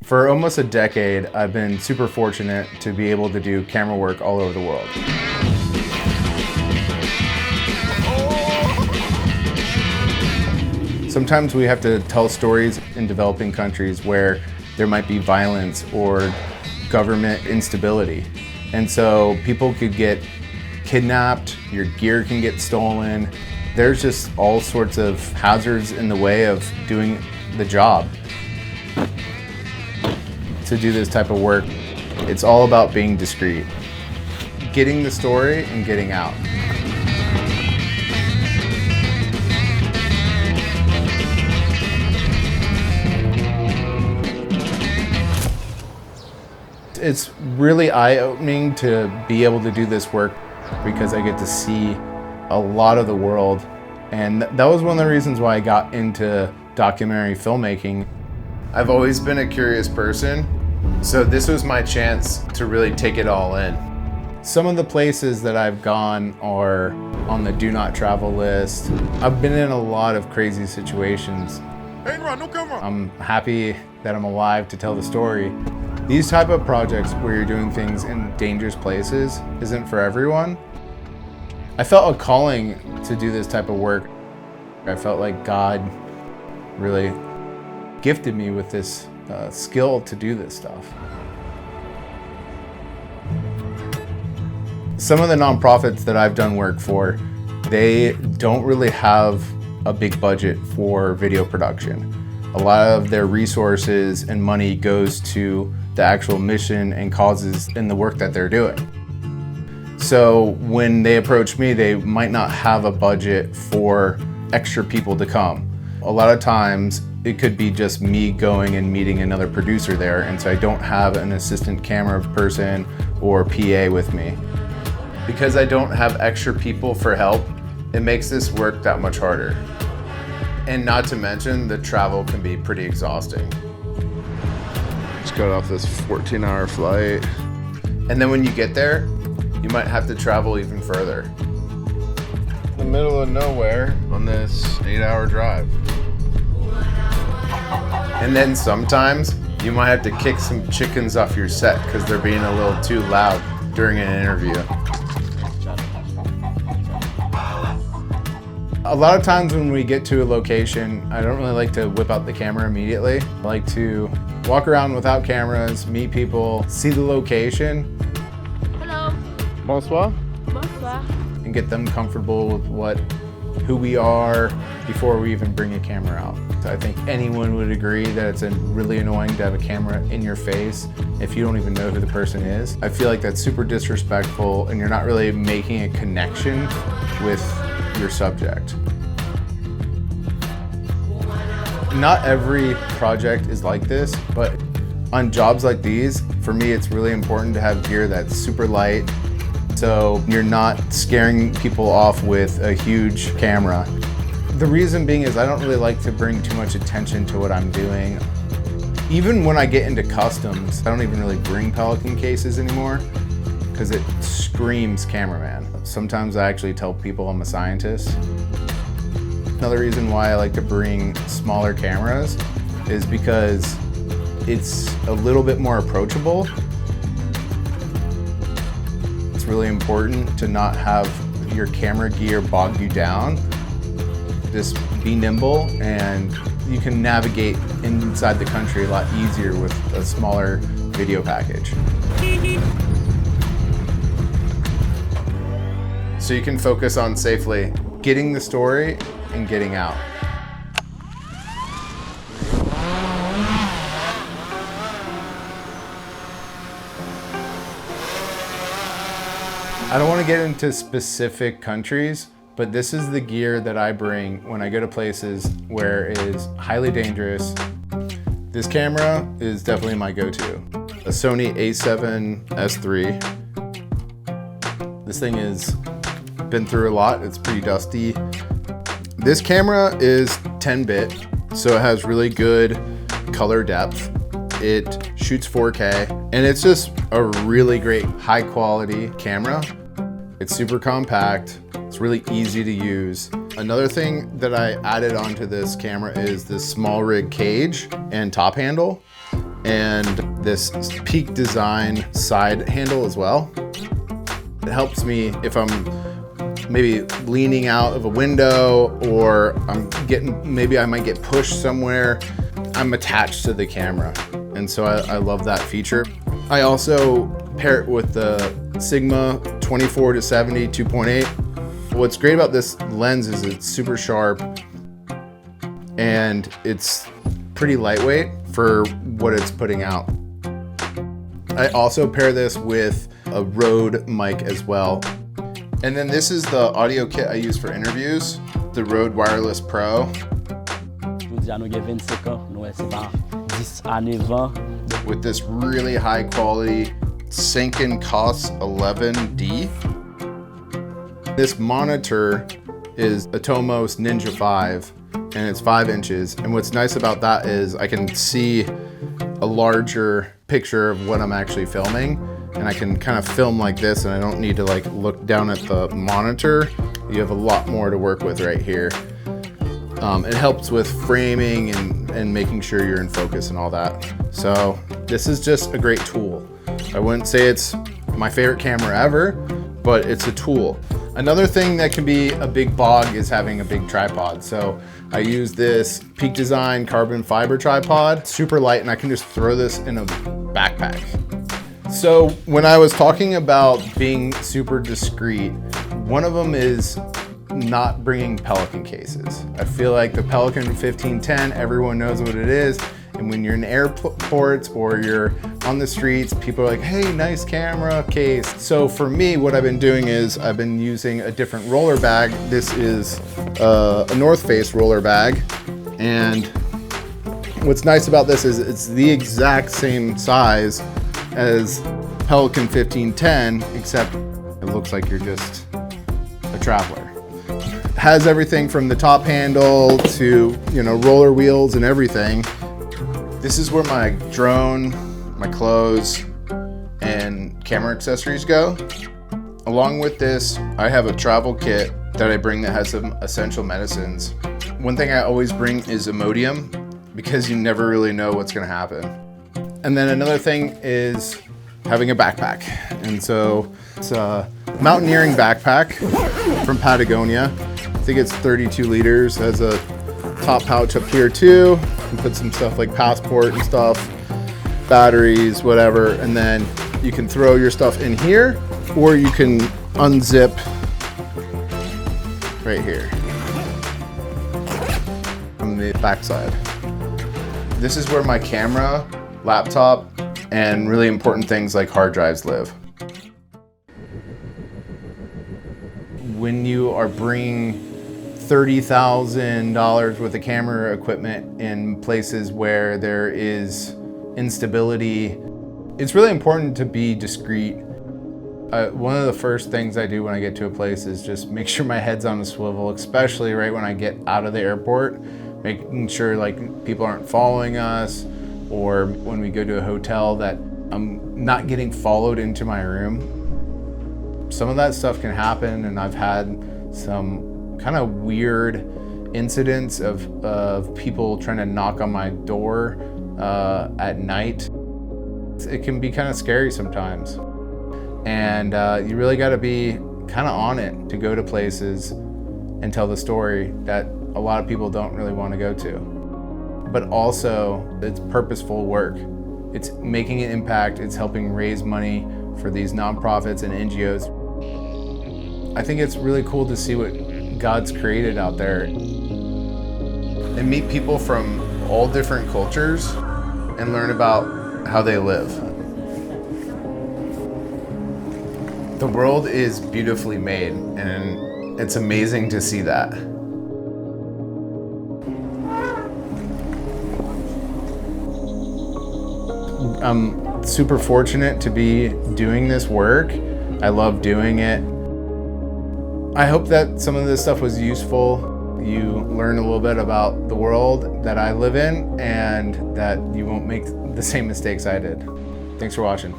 For almost a decade, I've been super fortunate to be able to do camera work all over the world. Sometimes we have to tell stories in developing countries where there might be violence or government instability. And so people could get kidnapped, your gear can get stolen. There's just all sorts of hazards in the way of doing the job. To do this type of work, it's all about being discreet, getting the story and getting out. It's really eye-opening to be able to do this work because I get to see a lot of the world. And that was one of the reasons why I got into documentary filmmaking. I've always been a curious person, so this was my chance to really take it all in. Some of the places that I've gone are on the do not travel list. I've been in a lot of crazy situations. I'm happy that I'm alive to tell the story. These type of projects where you're doing things in dangerous places isn't for everyone. I felt a calling to do this type of work. I felt like God really gifted me with this skill to do this stuff. Some of the nonprofits that I've done work for, they don't really have a big budget for video production. A lot of their resources and money goes to the actual mission and causes in the work that they're doing. So when they approach me, they might not have a budget for extra people to come. A lot of times it could be just me going and meeting another producer there, and so I don't have an assistant camera person or PA with me. Because I don't have extra people for help, it makes this work that much harder. And not to mention, the travel can be pretty exhausting. Just got off this 14-hour flight. And then when you get there, you might have to travel even further. In the middle of nowhere on this 8-hour drive. And then sometimes you might have to kick some chickens off your set because they're being a little too loud during an interview. A lot of times when we get to a location, I don't really like to whip out the camera immediately. I like to walk around without cameras, meet people, see the location. Hello. Bonsoir. Bonsoir. And get them comfortable with who we are before we even bring a camera out. So I think anyone would agree that it's really annoying to have a camera in your face if you don't even know who the person is. I feel like that's super disrespectful and you're not really making a connection with your subject. Not every project is like this, but on jobs like these, for me it's really important to have gear that's super light so you're not scaring people off with a huge camera. The reason being is I don't really like to bring too much attention to what I'm doing. Even when I get into customs, I don't even really bring Pelican cases anymore because it screams cameraman. Sometimes I actually tell people I'm a scientist. Another reason why I like to bring smaller cameras is because it's a little bit more approachable. It's really important to not have your camera gear bog you down. Just be nimble and you can navigate inside the country a lot easier with a smaller video package. So you can focus on safely getting the story and getting out. I don't want to get into specific countries, but this is the gear that I bring when I go to places where it is highly dangerous. This camera is definitely my go-to. A Sony a7S III. This thing has been through a lot. It's pretty dusty. This camera is 10-bit, so it has really good color depth. It shoots 4K, and it's just a really great high quality camera. It's super compact. It's really easy to use. Another thing that I added onto this camera is this small rig cage and top handle. and this Peak Design side handle as well. It helps me if I'm maybe leaning out of a window, or maybe I might get pushed somewhere. I'm attached to the camera, and so I love that feature. I also pair it with the Sigma 24-70 2.8. What's great about this lens is it's super sharp and it's pretty lightweight for what it's putting out. I also pair this with a Rode mic as well. And then this is the audio kit I use for interviews, the Rode Wireless Pro. With this really high quality Sanken COS 11D. This monitor is Atomos Ninja V, and it's 5 inches. And what's nice about that is I can see a larger picture of what I'm actually filming, and I can kind of film like this, and I don't need to like look down at the monitor. You have a lot more to work with right here. It helps with framing and making sure you're in focus and all that. So this is just a great tool. I wouldn't say it's my favorite camera ever, but it's a tool. Another thing that can be a big bog is having a big tripod. So I use this Peak Design carbon fiber tripod, super light, and I can just throw this in a backpack. So when I was talking about being super discreet, one of them is not bringing Pelican cases. I feel like the Pelican 1510, everyone knows what it is. And when you're in airports or you're on the streets, people are like, hey, nice camera case. So for me, what I've been doing is I've been using a different roller bag. This is a North Face roller bag. And what's nice about this is it's the exact same size as Pelican 1510, except it looks like you're just a traveler. Has everything from the top handle to, roller wheels and everything. This is where my drone, my clothes, and camera accessories go. Along with this, I have a travel kit that I bring that has some essential medicines. One thing I always bring is Imodium, because you never really know what's gonna happen. And then another thing is having a backpack. And so it's a mountaineering backpack from Patagonia. I think it's 32 liters, has a top pouch up here too. You put some stuff like passport and stuff, batteries, whatever, and then you can throw your stuff in here, or you can unzip right here on the backside. This is where my camera, laptop, and really important things like hard drives live. When you are bringing $30,000 worth of camera equipment in places where there is instability, it's really important to be discreet. One of the first things I do when I get to a place is just make sure my head's on a swivel, especially right when I get out of the airport, making sure like people aren't following us, or when we go to a hotel that I'm not getting followed into my room. Some of that stuff can happen, and I've had some kind of weird incidents of people trying to knock on my door at night. It can be kind of scary sometimes. And you really got to be kind of on it to go to places and tell the story that a lot of people don't really want to go to. But also, it's purposeful work. It's making an impact. It's helping raise money for these nonprofits and NGOs. I think it's really cool to see what God's created out there and meet people from all different cultures and learn about how they live. The world is beautifully made, and it's amazing to see that. I'm super fortunate to be doing this work. I love doing it. I hope that some of this stuff was useful. You learn a little bit about the world that I live in, and that you won't make the same mistakes I did. Thanks for watching.